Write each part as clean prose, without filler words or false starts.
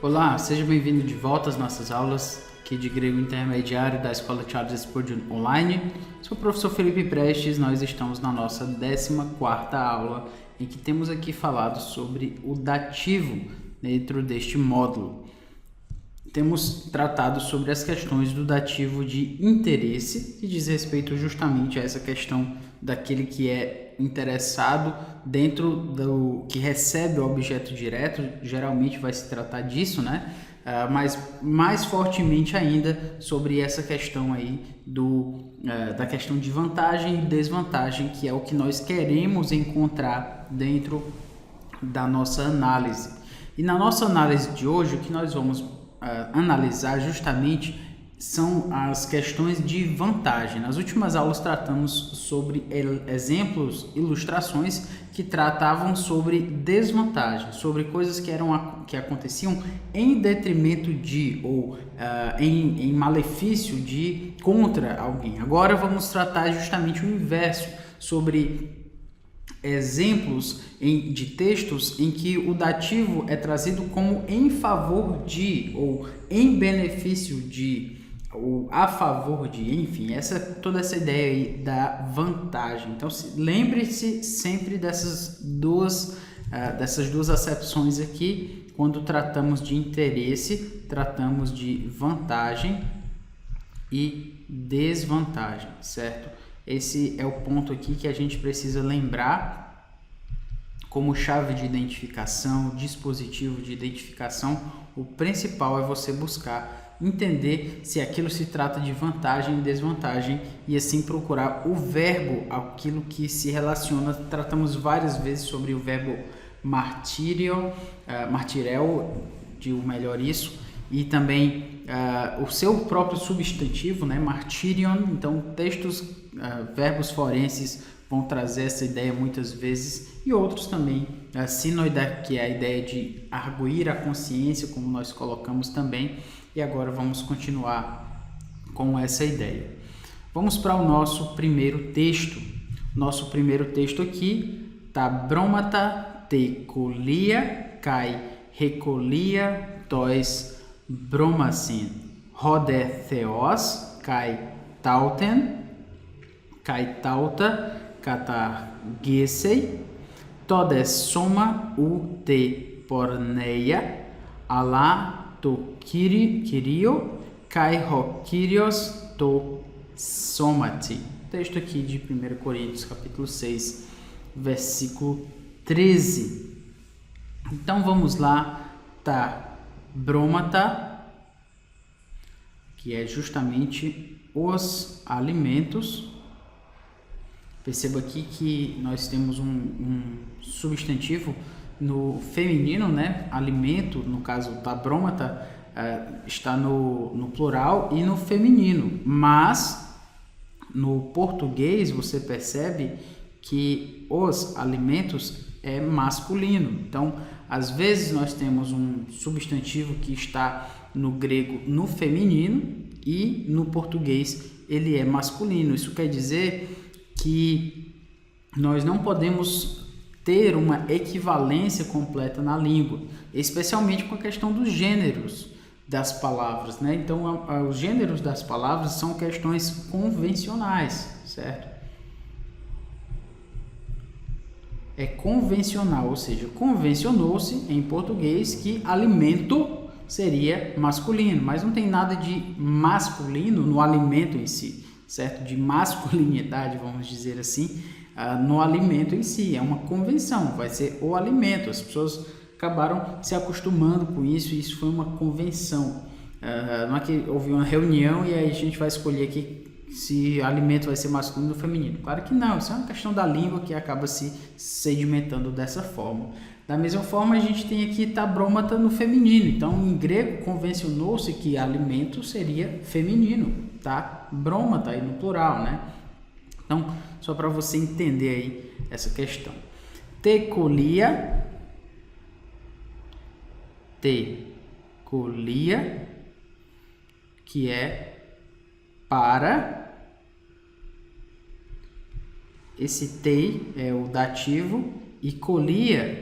Olá, seja bem-vindo de volta às nossas aulas aqui de grego intermediário da Escola Charles Spurgeon Online. Sou o professor Felipe Prestes, nós estamos na nossa 14ª aula, em que temos aqui falado sobre o dativo dentro deste módulo. Temos tratado sobre as questões do dativo de interesse, que diz respeito justamente a essa questão daquele que é interessado dentro do que recebe o objeto direto. Geralmente vai se tratar disso, né? Mas mais fortemente ainda sobre essa questão aí da questão de vantagem e desvantagem, que é o que nós queremos encontrar dentro da nossa análise. E na nossa análise de hoje, o que nós vamos analisar justamente são as questões de vantagem. Nas últimas aulas tratamos sobre exemplos, ilustrações que tratavam sobre desvantagem, sobre coisas que aconteciam em detrimento de ou em malefício de contra alguém. Agora vamos tratar justamente o inverso, sobre exemplos de textos em que o dativo é trazido como em favor de, ou em benefício de, ou a favor de, enfim, toda essa ideia aí da vantagem. Então, lembre-se sempre dessas duas acepções aqui. Quando tratamos de interesse, tratamos de vantagem e desvantagem, certo? Esse é o ponto aqui que a gente precisa lembrar como chave de identificação, dispositivo de identificação. O principal é você buscar entender se aquilo se trata de vantagem e desvantagem e assim procurar o verbo, aquilo que se relaciona. Tratamos várias vezes sobre o verbo martireo, digo melhor isso, e também o seu próprio substantivo, né, martirion. Então, verbos forenses vão trazer essa ideia muitas vezes, e outros também, sinoida, que é a ideia de arguir a consciência, como nós colocamos também. E agora vamos continuar com essa ideia. Vamos para o nosso primeiro texto. Nosso primeiro texto aqui, tá bromata te colia kai recolia tois bromasin rode theos kai tauten kai tauta kata gesei todes soma u te porneia ala to kirio kai ho kyrios to somati. Texto aqui de 1 Coríntios, capítulo 6, versículo 13. Então vamos lá, tá bromata, que é justamente os alimentos. Perceba aqui que nós temos um substantivo no feminino, né? Alimento, no caso da bromata, está no plural e no feminino, mas no português você percebe que os alimentos é masculino. Então, às vezes nós temos um substantivo que está no grego no feminino e no português ele é masculino. Isso quer dizer que nós não podemos ter uma equivalência completa na língua, especialmente com a questão dos gêneros das palavras, né? Então, os gêneros das palavras são questões convencionais, certo? É convencional, ou seja, convencionou-se em português que alimento seria masculino, mas não tem nada de masculino no alimento em si, certo? De masculinidade, vamos dizer assim, no alimento em si. É uma convenção, vai ser o alimento. As pessoas acabaram se acostumando com isso e isso foi uma convenção. Não é que houve uma reunião e aí a gente vai escolher aqui se alimento vai ser masculino ou feminino. Claro que não, isso é uma questão da língua que acaba se sedimentando dessa forma. Da mesma forma, a gente tem aqui tá bromata no feminino. Então, em grego, convencionou-se que alimento seria feminino, tá? Bromata aí no plural, né? Então, só para você entender aí essa questão. Te colia, que é para. Esse te é o dativo e colia,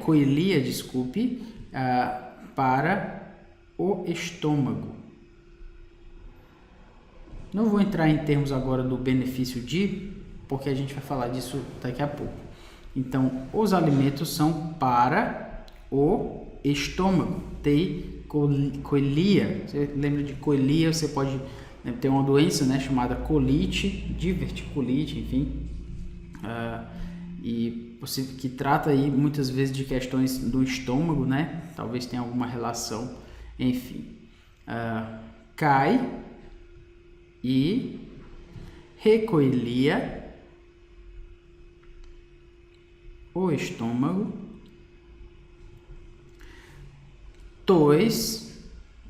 para o estômago. Não vou entrar em termos agora do benefício de, porque a gente vai falar disso daqui a pouco. Então, os alimentos são para o estômago. Tem colia. Você lembra de colia? Você pode ter uma doença, né, chamada colite, diverticulite, enfim. E você que trata aí muitas vezes de questões do estômago, né? Talvez tenha alguma relação, enfim. Cai e recoilia o estômago,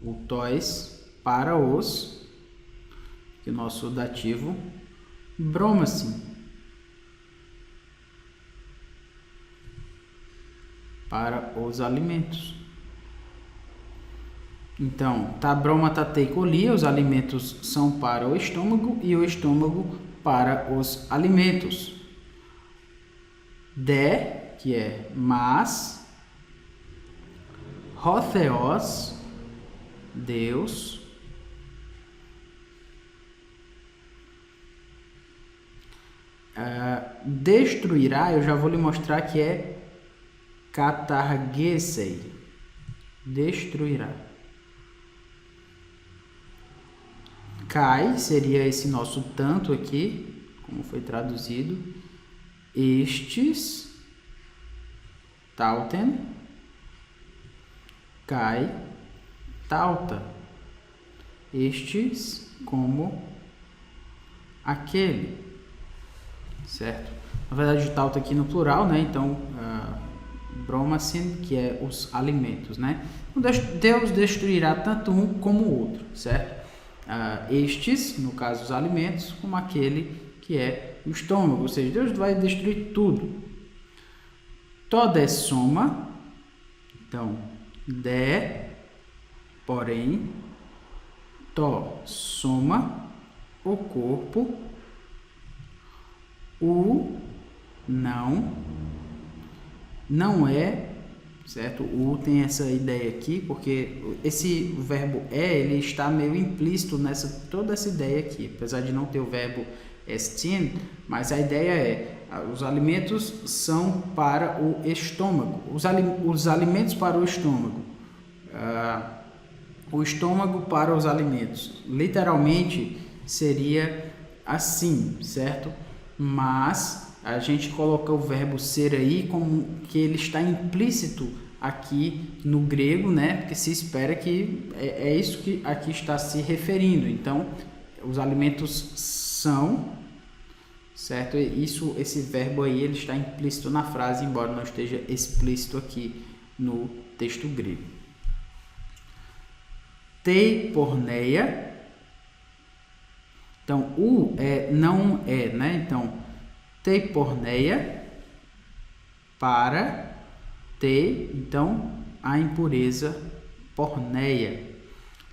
o tois para os, que o nosso dativo, broma-se, para os alimentos. Então, tá broma, tatei, colia, os alimentos são para o estômago e o estômago para os alimentos. De, que é mas, Hotheos, Deus, destruirá, eu já vou lhe mostrar que é katargesei, destruirá. Cai seria esse nosso tanto aqui, como foi traduzido. Estes, tauten, cai, tauta. Estes como aquele, certo? Na verdade, o tauta aqui no plural, né? Então, bromasin, que é os alimentos, né? Deus destruirá tanto um como o outro, certo? Estes, no caso os alimentos, como aquele que é o estômago, ou seja, Deus vai destruir tudo. Toda é soma, então, porém, soma, o corpo, não é, certo? O tem essa ideia aqui, porque esse verbo ele está meio implícito nessa toda essa ideia aqui, apesar de não ter o verbo estin, mas a ideia é os alimentos são para o estômago, os alimentos para o estômago, o estômago para os alimentos. Literalmente seria assim, certo? Mas a gente coloca o verbo ser aí como que ele está implícito aqui no grego, né? Porque se espera que é isso que aqui está se referindo. Então, os alimentos são, certo? Esse verbo aí ele está implícito na frase, embora não esteja explícito aqui no texto grego. Tei porneia. Então, o não é, né? Então, tei porneia para ter, então, a impureza porneia.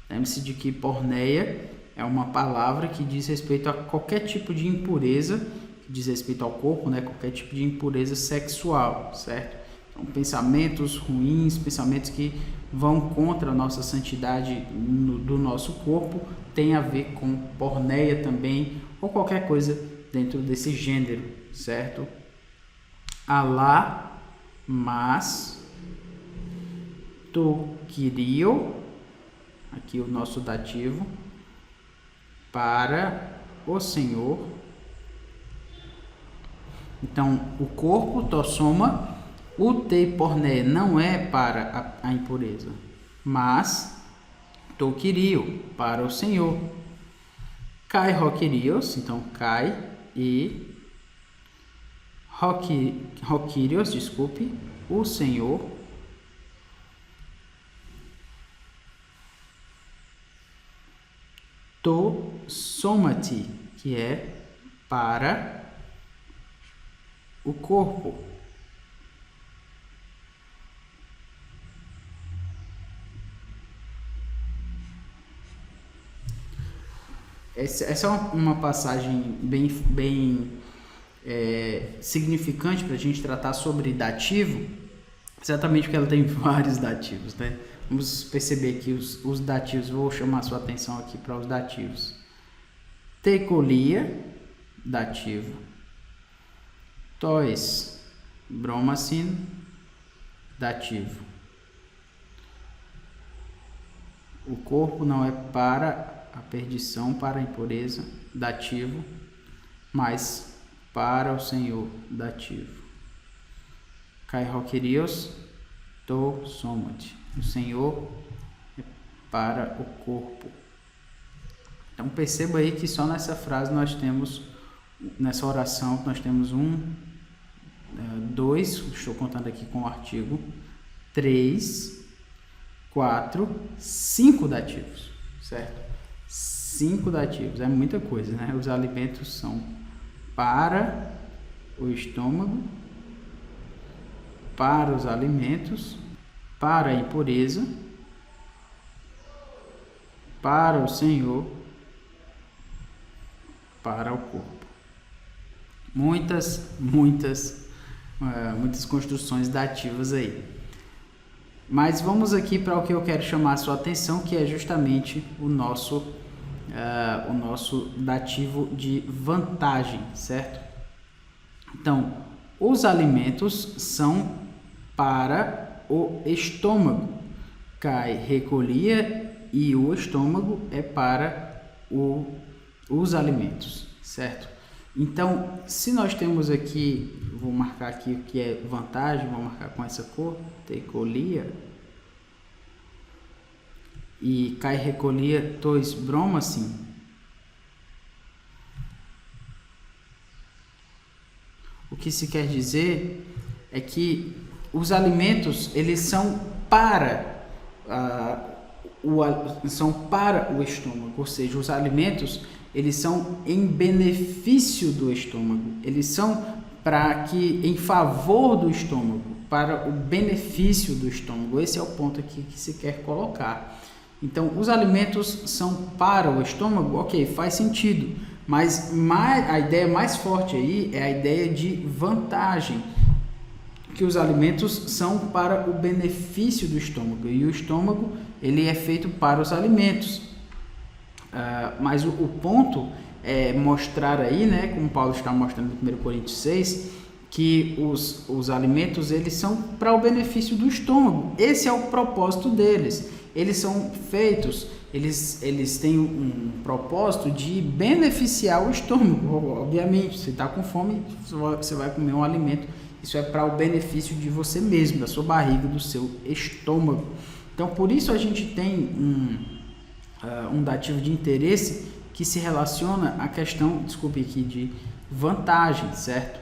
Lembre-se de que porneia é uma palavra que diz respeito a qualquer tipo de impureza, que diz respeito ao corpo, né? Qualquer tipo de impureza sexual, certo? Então, pensamentos ruins, pensamentos que vão contra a nossa santidade do nosso corpo, tem a ver com porneia também, ou qualquer coisa dentro desse gênero, certo? Alá, mas, tu querio, aqui o nosso dativo, para o Senhor. Então, o corpo, tossoma, o tei porné não é para a impureza, mas tu querio, para o Senhor. Kai roquirios, então cai, e roquirios, desculpe, o Senhor. To somati, que é para o corpo. Essa é uma passagem bem significante para a gente tratar sobre dativo, exatamente porque ela tem vários dativos, né? Vamos perceber que os dativos, vou chamar sua atenção aqui para os dativos. Tecolia, dativo. Tois, bromacino, dativo. O corpo não é para a perdição, para a impureza, dativo, mas para o Senhor, dativo. Kairokerios, to somot. O Senhor é para o corpo. Então perceba aí que só nessa frase nós temos, nessa oração, nós temos 2, estou contando aqui com o artigo, 3, 4, 5 dativos, certo? 5 dativos, é muita coisa, né? Os alimentos são para o estômago, para os alimentos, para a impureza, para o Senhor, para o corpo. Muitas construções dativas aí. Mas vamos aqui para o que eu quero chamar a sua atenção, que é justamente o nosso dativo de vantagem, certo? Então, os alimentos são para o estômago. Cai, recolhia, e o estômago é para os alimentos, certo? Então, se nós temos aqui, vou marcar aqui o que é vantagem, vou marcar com essa cor, tecolia, e cai, recolhia, tois, bromacin. O que se quer dizer é que os alimentos, eles são para o estômago, ou seja, os alimentos, eles são em benefício do estômago, eles são em favor do estômago, para o benefício do estômago. Esse é o ponto aqui que se quer colocar. Então, os alimentos são para o estômago, ok, faz sentido, mas a ideia mais forte aí é a ideia de vantagem, que os alimentos são para o benefício do estômago, e o estômago, ele é feito para os alimentos. Mas o ponto é mostrar aí, né, como Paulo está mostrando em 1 Coríntios 6, que os alimentos, eles são para o benefício do estômago. Esse é o propósito deles. Eles são feitos, eles têm um propósito de beneficiar o estômago. Obviamente, você está com fome, você vai comer um alimento, isso é para o benefício de você mesmo, da sua barriga, do seu estômago. Então, por isso a gente tem um dativo de interesse que se relaciona à questão, desculpe aqui, de vantagem, certo?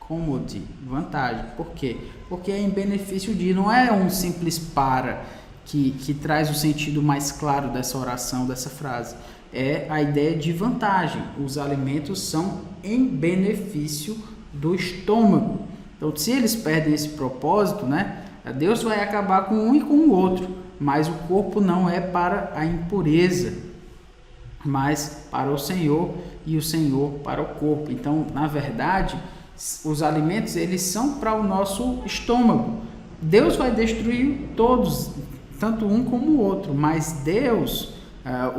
Commodity, vantagem. Por quê? Porque é em benefício de, não é um simples para que traz o sentido mais claro dessa oração, dessa frase. É a ideia de vantagem. Os alimentos são em benefício do estômago. Então, se eles perdem esse propósito, né, Deus vai acabar com um e com o outro, mas o corpo não é para a impureza, mas para o Senhor, e o Senhor para o corpo. Então, na verdade, os alimentos, eles são para o nosso estômago. Deus vai destruir todos, tanto um como o outro, mas Deus,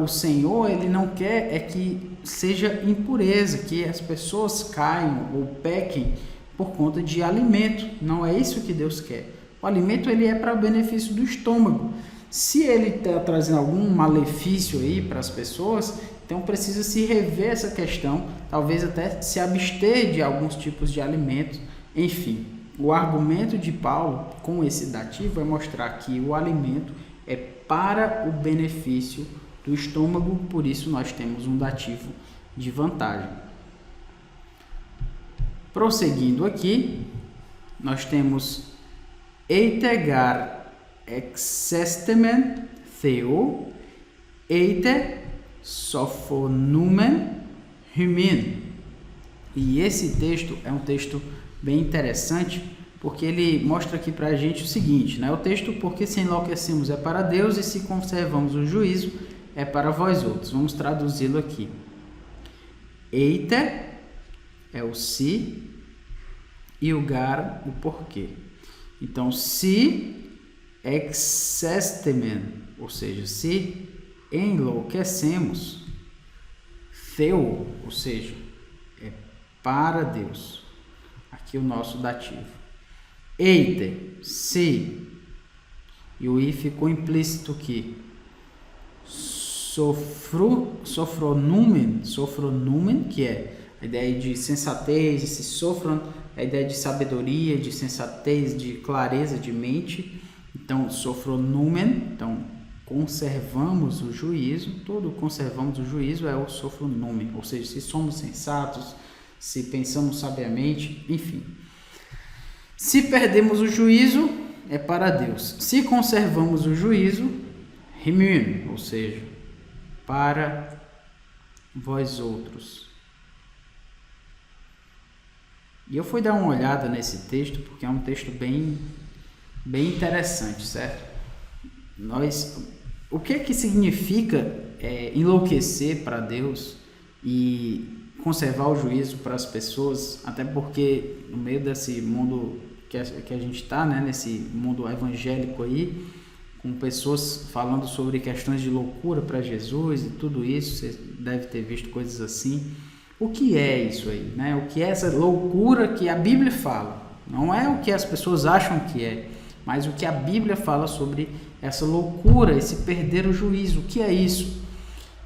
o Senhor, ele não quer que seja impureza, que as pessoas caiam ou pequem por conta de alimento. Não é isso que Deus quer. O alimento, ele é para o benefício do estômago. Se ele está trazendo algum malefício aí para as pessoas, então precisa se rever essa questão, talvez até se abster de alguns tipos de alimentos. Enfim, o argumento de Paulo com esse dativo é mostrar que o alimento é para o benefício do estômago, por isso nós temos um dativo de vantagem. Prosseguindo aqui, nós temos eitegar exestemen theo eite sophonumen hymin. E esse texto é um texto bem interessante, porque ele mostra aqui para a gente o seguinte, né? O texto, porque se enlouquecemos é para Deus e se conservamos o juízo é para vós outros. Vamos traduzi-lo aqui. Eite é o se e o gar, o porquê. Então, se exestemen, ou seja, se enlouquecemos, Theo, ou seja, é para Deus. Aqui o nosso dativo. Eite, se, e o i ficou implícito aqui. Sofronumen, que é a ideia de sensatez, esse sofron, a ideia de sabedoria, de sensatez, de clareza de mente. Então, sofronumen, então, conservamos o juízo, todo conservamos o juízo é o sofronumen, ou seja, se somos sensatos, se pensamos sabiamente, enfim. Se perdemos o juízo, é para Deus. Se conservamos o juízo, rimün, ou seja, para vós outros. E eu fui dar uma olhada nesse texto, porque é um texto bem interessante, certo? O que significa enlouquecer para Deus e conservar o juízo para as pessoas, até porque no meio desse mundo que a gente está, né, nesse mundo evangélico aí, com pessoas falando sobre questões de loucura para Jesus e tudo isso, você deve ter visto coisas assim. O que é isso aí, né? O que é essa loucura que a Bíblia fala? Não é o que as pessoas acham que é, mas o que a Bíblia fala sobre essa loucura, esse perder o juízo. O que é isso?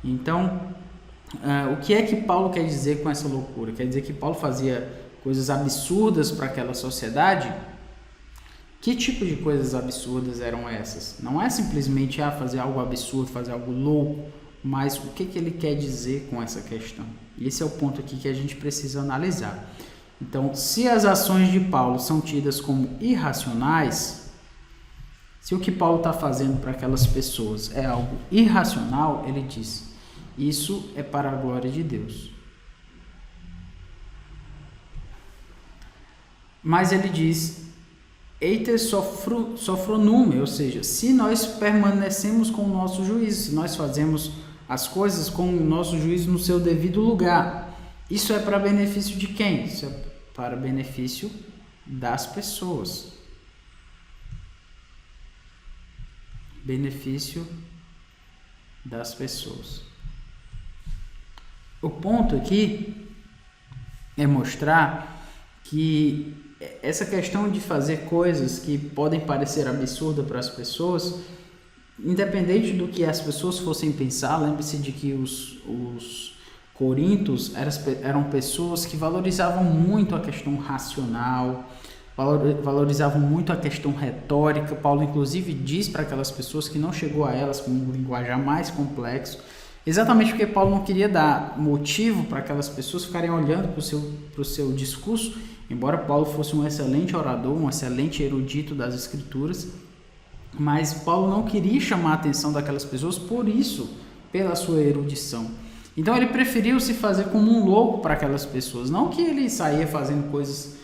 Então, o que é que Paulo quer dizer com essa loucura? Quer dizer que Paulo fazia coisas absurdas para aquela sociedade? Que tipo de coisas absurdas eram essas? Não é simplesmente fazer algo absurdo, fazer algo louco, mas o que ele quer dizer com essa questão? Esse é o ponto aqui que a gente precisa analisar. Então, se as ações de Paulo são tidas como irracionais, se o que Paulo está fazendo para aquelas pessoas é algo irracional, ele diz, isso é para a glória de Deus. Mas ele diz, eite sofronume, ou seja, se nós permanecemos com o nosso juízo, se nós fazemos as coisas com o nosso juízo no seu devido lugar, isso é para benefício de quem? Isso é para benefício das pessoas. Benefício das pessoas. O ponto aqui é mostrar que essa questão de fazer coisas que podem parecer absurdas para as pessoas, independente do que as pessoas fossem pensar, lembre-se de que os coríntios eram pessoas que valorizavam muito a questão racional, valorizavam muito a questão retórica. Paulo inclusive diz para aquelas pessoas que não chegou a elas com um linguajar mais complexo, exatamente porque Paulo não queria dar motivo para aquelas pessoas ficarem olhando para o seu discurso, embora Paulo fosse um excelente orador, um excelente erudito das escrituras, mas Paulo não queria chamar a atenção daquelas pessoas por isso, pela sua erudição. Então ele preferiu se fazer como um louco para aquelas pessoas, não que ele saía fazendo coisas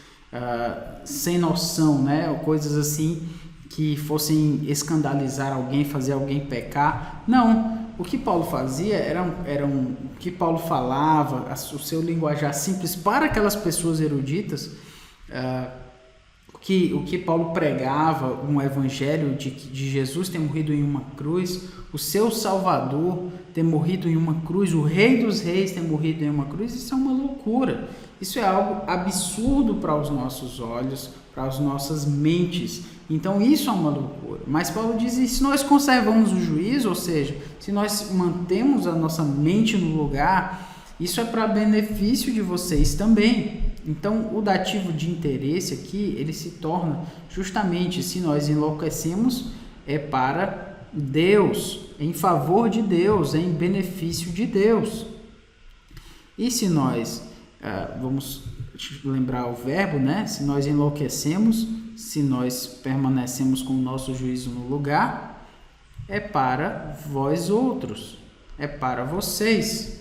sem noção, né? Ou coisas assim que fossem escandalizar alguém, fazer alguém pecar. Não, o que Paulo fazia era o que Paulo falava, o seu linguajar simples para aquelas pessoas eruditas, o que Paulo pregava, um evangelho de Jesus ter morrido em uma cruz, o seu Salvador ter morrido em uma cruz, o Rei dos Reis ter morrido em uma cruz, isso é uma loucura. Isso é algo absurdo para os nossos olhos, para as nossas mentes. Então isso é uma loucura. Mas Paulo diz, e se nós conservamos o juízo, ou seja, se nós mantemos a nossa mente no lugar, isso é para benefício de vocês também. Então o dativo de interesse aqui, ele se torna justamente, se nós enlouquecemos, é para Deus, em favor de Deus, em benefício de Deus. E se nós, vamos lembrar o verbo, né? Se nós enlouquecemos, se nós permanecemos com o nosso juízo no lugar, é para vós outros, é para vocês.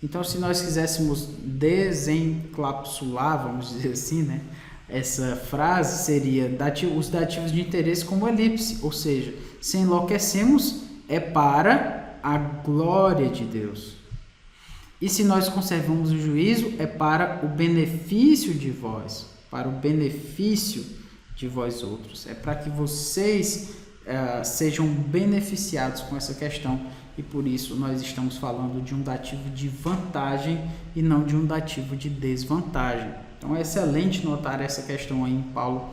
Então, se nós quiséssemos desencapsular, vamos dizer assim, né? Essa frase seria os dativos de interesse como elipse, ou seja, se enlouquecemos, é para a glória de Deus. E se nós conservamos o juízo, é para o benefício de vós, para o benefício de vós outros. É para que vocês sejam beneficiados com essa questão, e por isso nós estamos falando de um dativo de vantagem e não de um dativo de desvantagem. Então é excelente notar essa questão aí em Paulo,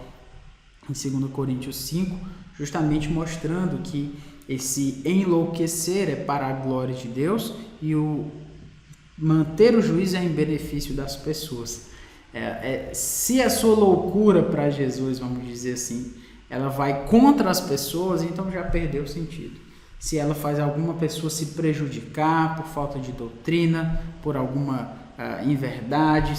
em 2 Coríntios 5, justamente mostrando que esse enlouquecer é para a glória de Deus e o manter o juízo é em benefício das pessoas. Se a sua loucura para Jesus, vamos dizer assim, ela vai contra as pessoas, então já perdeu o sentido. Se ela faz alguma pessoa se prejudicar por falta de doutrina, por alguma inverdade,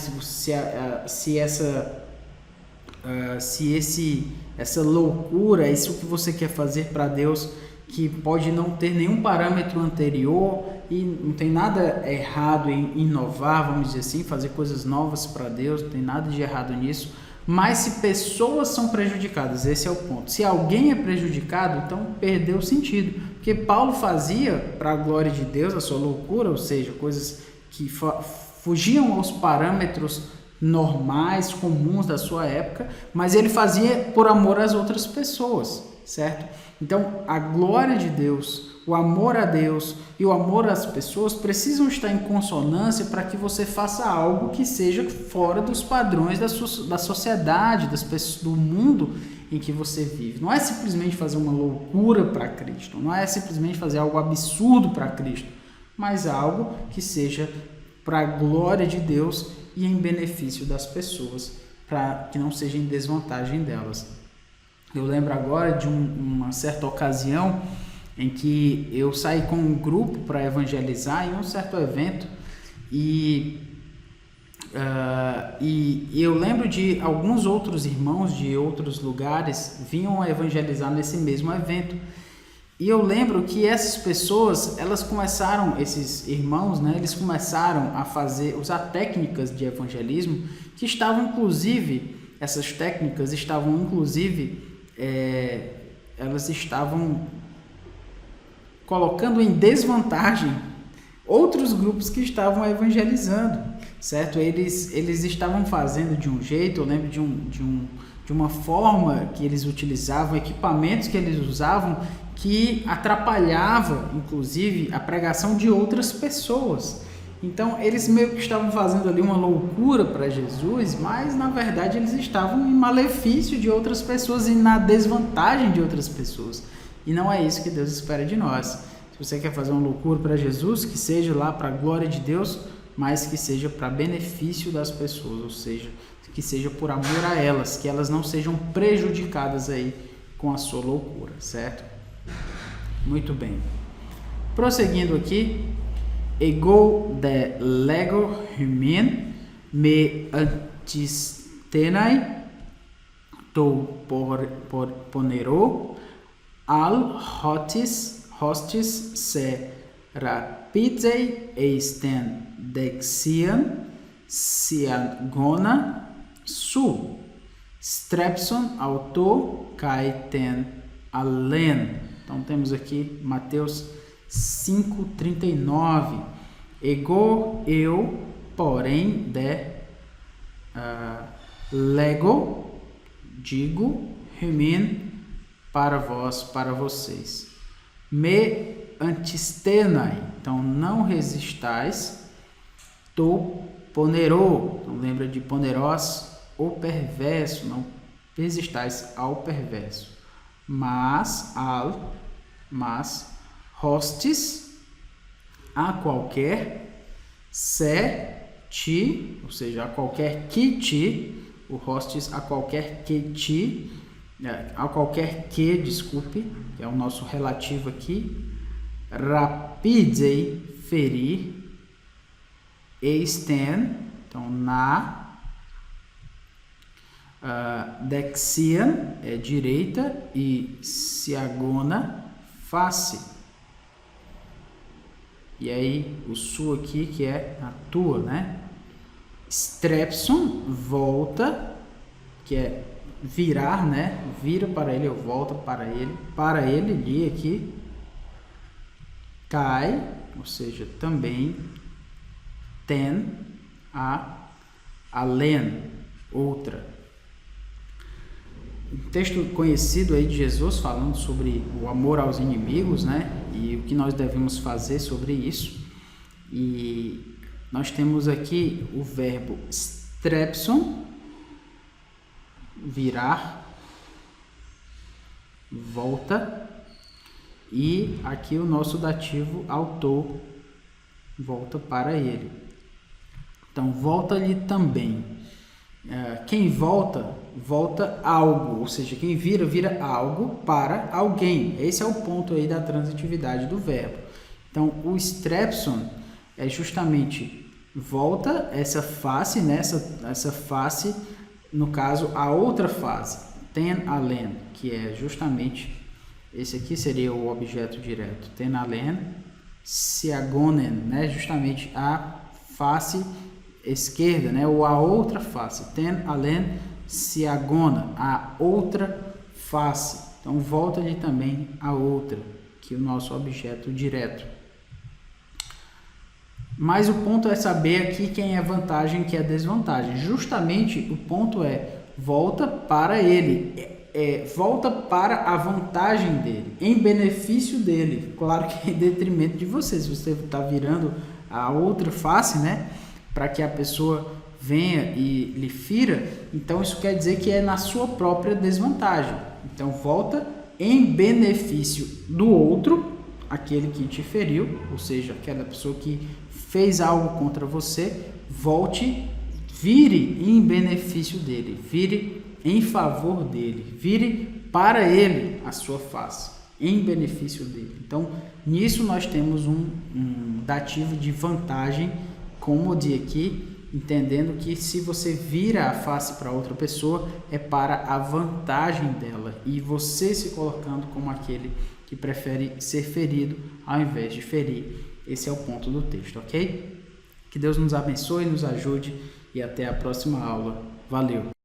essa loucura, isso que você quer fazer para Deus, que pode não ter nenhum parâmetro anterior e não tem nada errado em inovar, vamos dizer assim, fazer coisas novas para Deus, não tem nada de errado nisso, mas se pessoas são prejudicadas, esse é o ponto. Se alguém é prejudicado, então perdeu o sentido, porque Paulo fazia para a glória de Deus a sua loucura, ou seja, coisas que fugiam aos parâmetros normais, comuns da sua época, mas ele fazia por amor às outras pessoas, certo? Então, a glória de Deus, o amor a Deus e o amor às pessoas precisam estar em consonância para que você faça algo que seja fora dos padrões da sociedade, das pessoas, do mundo em que você vive. Não é simplesmente fazer uma loucura para Cristo, não é simplesmente fazer algo absurdo para Cristo, mas algo que seja para a glória de Deus e em benefício das pessoas, para que não seja em desvantagem delas. Eu lembro agora de uma certa ocasião em que eu saí com um grupo para evangelizar em um certo evento e eu lembro de alguns outros irmãos de outros lugares vinham a evangelizar nesse mesmo evento. E eu lembro que essas pessoas, esses irmãos, né, eles começaram a usar técnicas de evangelismo que estavam inclusive, elas estavam colocando em desvantagem outros grupos que estavam evangelizando, certo? Eles estavam fazendo de um jeito, eu lembro de uma forma que eles utilizavam, equipamentos que eles usavam, que atrapalhava, inclusive, a pregação de outras pessoas. Então, eles meio que estavam fazendo ali uma loucura para Jesus, mas, na verdade, eles estavam em malefício de outras pessoas e na desvantagem de outras pessoas. E não é isso que Deus espera de nós. Se você quer fazer uma loucura para Jesus, que seja lá para a glória de Deus, mas que seja para benefício das pessoas, ou seja, que seja por amor a elas, que elas não sejam prejudicadas aí com a sua loucura, certo? Muito bem. Prosseguindo aqui, ego de lego humin me antistenai to ponero al hostis se rapidei eisten dexian siagona su strepson auto caeten alen. Então temos aqui Mateus 5:39. Ego eu, porém, lego, digo, remin, para vós, para vocês. Me antistenai, então não resistais. To ponero, então lembra de poneros, o perverso, não resistais ao perverso. Mas hostis, a qualquer, se ti, ou seja, a qualquer que ti, o hostis a qualquer que ti, desculpe, que é o nosso relativo aqui, rapidei, ferir, eisten, então na, dexian é direita e siagona, face. E aí o su aqui que é a tua, né? Strepson, volta, que é virar, né? Vira para ele, eu volto para ele, li aqui. Cai, ou seja, também. Ten, alen, outra. um texto conhecido aí de Jesus falando sobre o amor aos inimigos, né? E o que nós devemos fazer sobre isso. E nós temos aqui o verbo strepson, virar, volta, e aqui o nosso dativo autor, volta para ele. Então, volta-lhe também. Quem volta, volta algo, ou seja, quem vira, vira algo para alguém. Esse é o ponto aí da transitividade do verbo. Então, o strepson é justamente volta essa face, né? essa face, no caso, a outra face, ten alen, que é justamente, esse aqui seria o objeto direto, ten alen, siagonen, né? Justamente a face esquerda, né? Ou a outra face, ten alen siagona, a outra face. Então, volta ali também a outra, que é o nosso objeto direto. Mas o ponto é saber aqui quem é vantagem e quem é desvantagem. Justamente o ponto é volta para ele, volta para a vantagem dele, em benefício dele. Claro que em detrimento de você. Se você está virando a outra face, né, para que a pessoa venha e lhe fira, então isso quer dizer que é na sua própria desvantagem. Então volta em benefício do outro, aquele que te feriu, ou seja, aquela pessoa que fez algo contra você, volte, vire em benefício dele, vire em favor dele, vire para ele a sua face, em benefício dele. Então, nisso nós temos um dativo de vantagem, cômode aqui, entendendo que se você vira a face para outra pessoa, é para a vantagem dela, e você se colocando como aquele que prefere ser ferido ao invés de ferir. Esse é o ponto do texto, ok? Que Deus nos abençoe, nos ajude e até a próxima aula. Valeu!